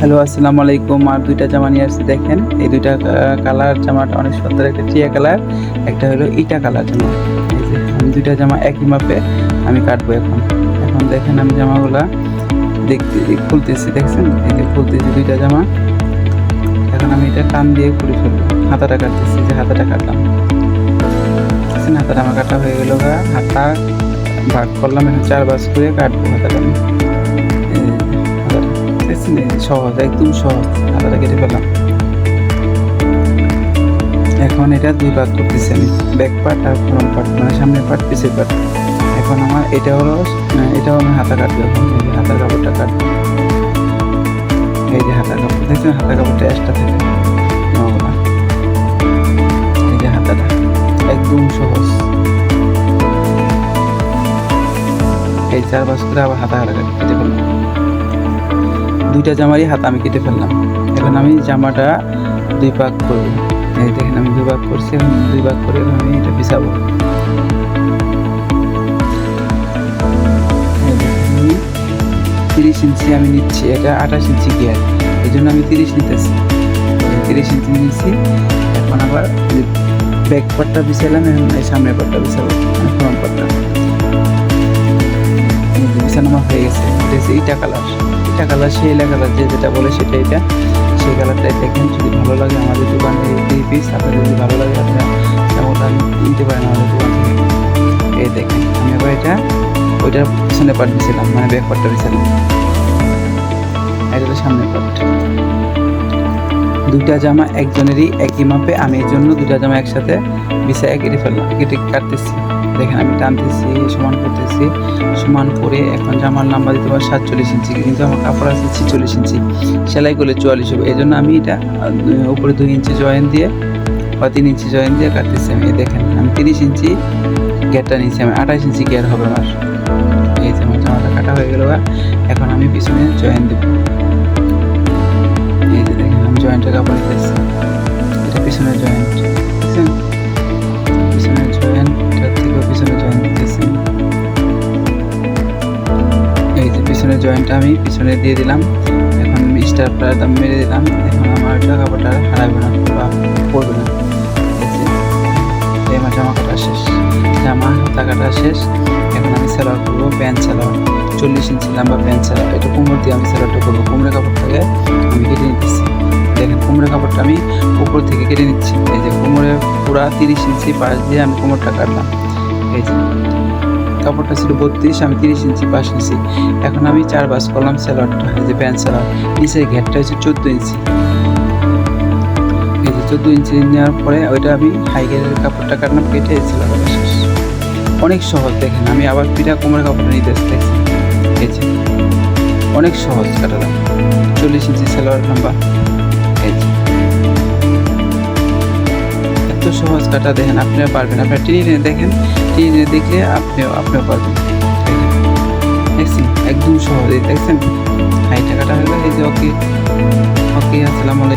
Hello, আসসালামু আলাইকুম। আর দুইটা জামা নিয়ে আসছি, দেখেন এই দুইটা কালার। জামাটা অনেক সুন্দর, একটা টিয়া কালার, একটা হলো ইটা কালার জামা। এই যে আমি দুইটা জামা একই মাপে আমি কাটবো। এখন এখন দেখেন আমি জামাগুলা দেখতে খুলতেছি, দেখছেন? এই যে খুলতেছি দুইটা জামা। এখন আমি এটা টান দিয়ে খুলে ফেলবো। হাতাটা কাটতেছি, যে হাতাটা কাটলাম, দেখছেন? হাতাটা আমার কাটা হয়ে গেল। হাতা ভাগ করলাম, এখন 4 ভাঁজ করে কাটবো হাতাটা আমি। সহজ, একদম সহজ। হাতাটা কেটে ফেললাম। এখন এটা 2 ভাগ করতেছি আমি, ব্যাক পার্ট আর ফ্রন্ট পার্ট, মানে সামনের পার্ট পিছের পার্ট। এখন আমার এটা হলো, এটাও আমি হাতা কাটবো। এখন এই যে হাতার কাপড়টা কাটবো। এই যে হাতার কাপড়, দেখছেন? হাতার কাপড়টা এক্সট্রা থাকে জামাগুলা। এই যে হাতাটা একদম সহজ। এই 4 ভাঁজ করে আবার হাতা কেটে ফেললাম। দুইটা জামারই হাতা আমি কেটে ফেললাম। এখন আমি জামাটা 2 ভাগ করব। এই দেখেন আমি 2 ভাগ করছি। এখন 2 ভাগ করে এখন আমি এটা বিছাবো। 30 ইঞ্চি আমি নিচ্ছি, এটা 28 ইঞ্চি গিয়ার, এই জন্য আমি 30 নিতেছি। 30 ইঞ্চি নিচ্ছি। এখন আবার ব্যাক পার্টটা বিছাইলাম, এখন এই সামনের পার্টটা বিছাবো, মানে ফ্রন্ট পার্টটা। বিছানো আমার হয়ে গেছে। এটা হচ্ছে ইটা কালার। ইটা কালার, শেলা কালার, যেটা বলে সেটা এটা। সেই কালারটাই দেখেন। যদি ভালো লাগে আমাদের দোকানে এই 3 পিস, আপনাদের যদি ভালো লাগে আপনারা জামাটা নিতে পারেন আমাদের দোকান থেকে। এই দেখেন আমি আবার এটা ওইটার পিছনে পার্ট দিয়েছিলাম, মানে ব্যাক পার্টটা দিয়েছিলাম। এটা হলো সামনের পার্ট। দুইটা জামা একজনেরই একই মাপে, আমি এই জন্য দুইটা জামা একসাথে বিছায় কেটে ফেললাম, কেটে কাটতেছি। দেখেন আমি টানতেছি, সমান করতেছি। সমান করে এখন জামার নাম্বার দিতে পারি 47 ইঞ্চি, কিন্তু আমার কাপড় আছে 46 ইঞ্চি, সেলাই করলে 44 হবে। এই জন্য আমি এটা উপরে 2 ইঞ্চি জয়েন দিয়ে বা 3 ইঞ্চি জয়েন দিয়ে কাটতেছি আমি। দেখেন আমি 30 ইঞ্চি গিয়ারটা নিয়েছি, আমি 28 ইঞ্চি গিয়ার হবে আমার। এই যে আমার জামাটা কাটা হয়ে গেল। এখন আমি পিছনে জয়েন দেব। এই যে দেখেন আমি জয়েন্টের কাপড় নিতেছি, এটা পিছনের জয়েন্ট, বুঝছেন? পিছনের জয়েন্টটার থেকেও পিছনে জয়েন্ট দিতেছি। এই যে পিছনের জয়েন্টটা আমি পিছনে দিয়ে দিলাম। এখন স্টার প্লারটা মেরে দিলাম। এখন আমার কাপড়টা হারাবে না বা পড়বে না। এই যে আমার জামা কাটা শেষ, জামা হাতা কাটা শেষ। এখন আমি সেলাই করবো, প্যান্ট সেলাই, 40 ইঞ্চি লম্বা প্যান্ট সেলাই। এটা কোমর দিয়ে আমি সেলাইটা করবো। কোমরের কাপড়টাকে আমি কেটে নিতেছি। দেখেন কোমরের কাপড়টা আমি উপর থেকে কেটে নিচ্ছি। এই যে কোমরে পুরা 30 ইঞ্চি পাশ দিয়ে আমি কোমরটা কাটলাম। এই যে কাপড়টা ছিল 32, আমি 30 ইঞ্চি পাশ নিছি। এখন আমি 4 ভাঁজ করলাম সেলারটা। এই যে প্যান্ট সেলাই, নিচের ঘেরটা হচ্ছে 14 ইঞ্চি। এই যে 14 ইঞ্চি নেওয়ার পরে ওইটা আমি হাই গেরের কাপড়টা কাটলাম, কেটে সেলাইটা শেষ। অনেক সহজ। দেখেন আমি আবার পিঠা কোমরের কাপড়টা নিতে আসতেছি। এই যে অনেক সহজ কাটালাম। 40 ইঞ্চি সেলোয়ার লম্বা। এই যে এত সহজ কাটা, দেখেন আপনিও পারবেন। আপনার টেনে দেখেন, টেনে দেখলে আপনিও পারবেন। দেখছেন একদম সহজ। দেখছেন হাইটা কাটা হয়ে গেল। এই যে ওকে ওকে, আসসালামু আলাইকুম।